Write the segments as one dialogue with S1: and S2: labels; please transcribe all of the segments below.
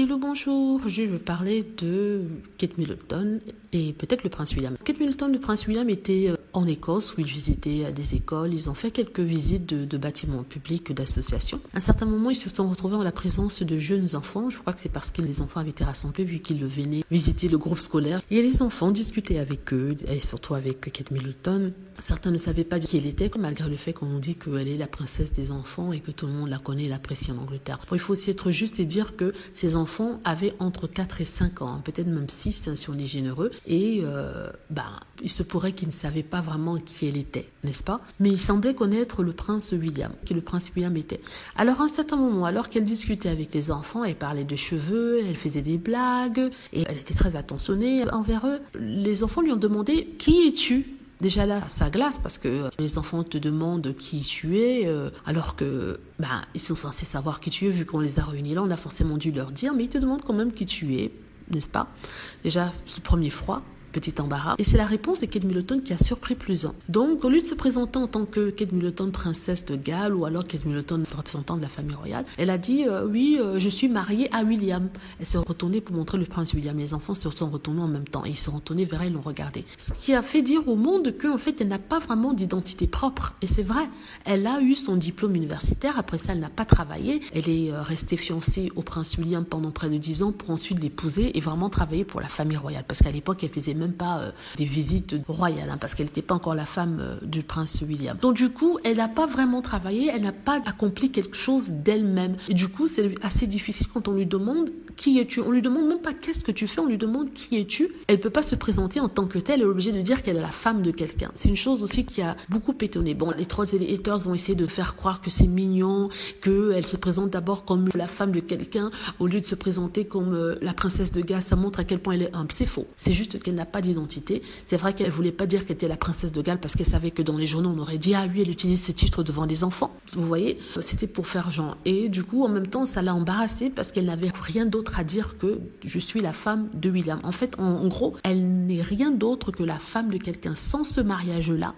S1: Hello, bonjour. Je vais parler de Kate Middleton et peut-être le prince William. Kate Middleton, le prince William était en Écosse où ils visitaient des écoles. Ils ont fait quelques visites de bâtiments publics, d'associations. À un certain moment, ils se sont retrouvés en la présence de jeunes enfants. Je crois que c'est parce que les enfants avaient été rassemblés vu qu'ils venaient visiter le groupe scolaire. Et les enfants discutaient avec eux et surtout avec Kate Middleton. Certains ne savaient pas qui elle était, malgré le fait qu'on nous dit qu'elle est la princesse des enfants et que tout le monde la connaît et l'apprécie en Angleterre. Bon, il faut aussi être juste et dire que ces enfants avaient entre 4 et 5 ans, peut-être même 6 si on est généreux. Et il se pourrait qu'ils ne savaient pas vraiment qui elle était, n'est-ce pas? Mais il semblait connaître le prince William, qui le prince William était. Alors à un certain moment, alors qu'elle discutait avec les enfants, elle parlait de cheveux, elle faisait des blagues, et elle était très attentionnée envers eux. Les enfants lui ont demandé « Qui es-tu » Déjà là, ça glace parce que les enfants te demandent qui tu es, alors que ils sont censés savoir qui tu es, vu qu'on les a réunis là, on a forcément dû leur dire, mais ils te demandent quand même qui tu es, n'est-ce pas? Déjà, c'est le premier froid. Petit embarras. Et c'est la réponse de Kate Middleton qui a surpris plusieurs. Donc, au lieu de se présenter en tant que Kate Middleton, princesse de Galles, ou alors Kate Middleton, représentante de la famille royale, elle a dit je suis mariée à William. Elle s'est retournée pour montrer le prince William. Les enfants se sont retournés en même temps et ils se sont retournés vers elle, l'ont regardé. Ce qui a fait dire au monde qu'en fait, elle n'a pas vraiment d'identité propre. Et c'est vrai. Elle a eu son diplôme universitaire. Après ça, elle n'a pas travaillé. Elle est restée fiancée au prince William pendant près de 10 ans pour ensuite l'épouser et vraiment travailler pour la famille royale. Parce qu'à l'époque, elle faisait même pas des visites royales, parce qu'elle n'était pas encore la femme du prince William. Donc du coup, elle n'a pas vraiment travaillé, elle n'a pas accompli quelque chose d'elle-même. Et du coup, c'est assez difficile quand on lui demande qui es-tu. On lui demande même pas qu'est-ce que tu fais, on lui demande qui es-tu. Elle peut pas se présenter en tant que telle, elle est obligée de dire qu'elle est la femme de quelqu'un. C'est une chose aussi qui a beaucoup étonné. Bon, les trolls et les haters vont essayer de faire croire que c'est mignon, qu'elle se présente d'abord comme la femme de quelqu'un, au lieu de se présenter comme la princesse de Galles. Ça montre à quel point elle est humble. C'est faux. C'est juste qu'elle n'a pas d'identité. C'est vrai qu'elle voulait pas dire qu'elle était la princesse de Galles parce qu'elle savait que dans les journaux, on aurait dit, ah oui, elle utilise ce titre devant les enfants. Vous voyez, c'était pour faire genre. Et du coup, en même temps, ça l'a embarrassée parce qu'elle n'avait rien d'autre à dire que je suis la femme de William. En fait, en gros, elle n'est rien d'autre que la femme de quelqu'un. Sans ce mariage-là,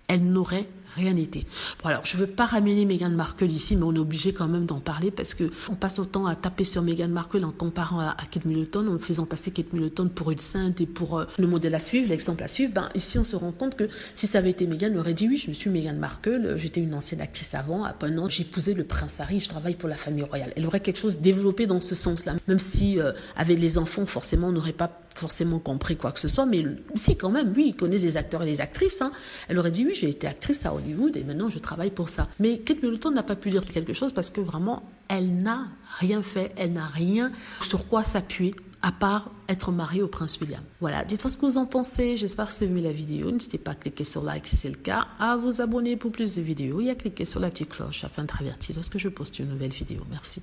S1: elle n'aurait rien été. Bon, alors, je veux pas ramener Meghan Markle ici, mais on est obligé quand même d'en parler parce que on passe autant à taper sur Meghan Markle en comparant à Kate Middleton, en faisant passer Kate Middleton pour une sainte et pour le modèle à suivre, l'exemple à suivre. Ici, on se rend compte que si ça avait été Meghan, elle aurait dit oui, je suis Meghan Markle, j'étais une ancienne actrice avant, après un an, j'ai épousé le prince Harry, je travaille pour la famille royale. Elle aurait quelque chose développé dans ce sens-là, même si avec les enfants, forcément, on n'aurait pas forcément compris quoi que ce soit, mais si quand même, oui, ils connaissent les acteurs et les actrices. Elle aurait dit oui, j'ai été actrice à Hollywood et maintenant je travaille pour ça. Mais Kate Middleton n'a pas pu dire quelque chose parce que vraiment, elle n'a rien fait, elle n'a rien sur quoi s'appuyer à part être mariée au prince William. Voilà, dites-moi ce que vous en pensez. J'espère que vous avez aimé la vidéo. N'hésitez pas à cliquer sur like si c'est le cas, à vous abonner pour plus de vidéos et à cliquer sur la petite cloche afin de être averti lorsque je poste une nouvelle vidéo. Merci.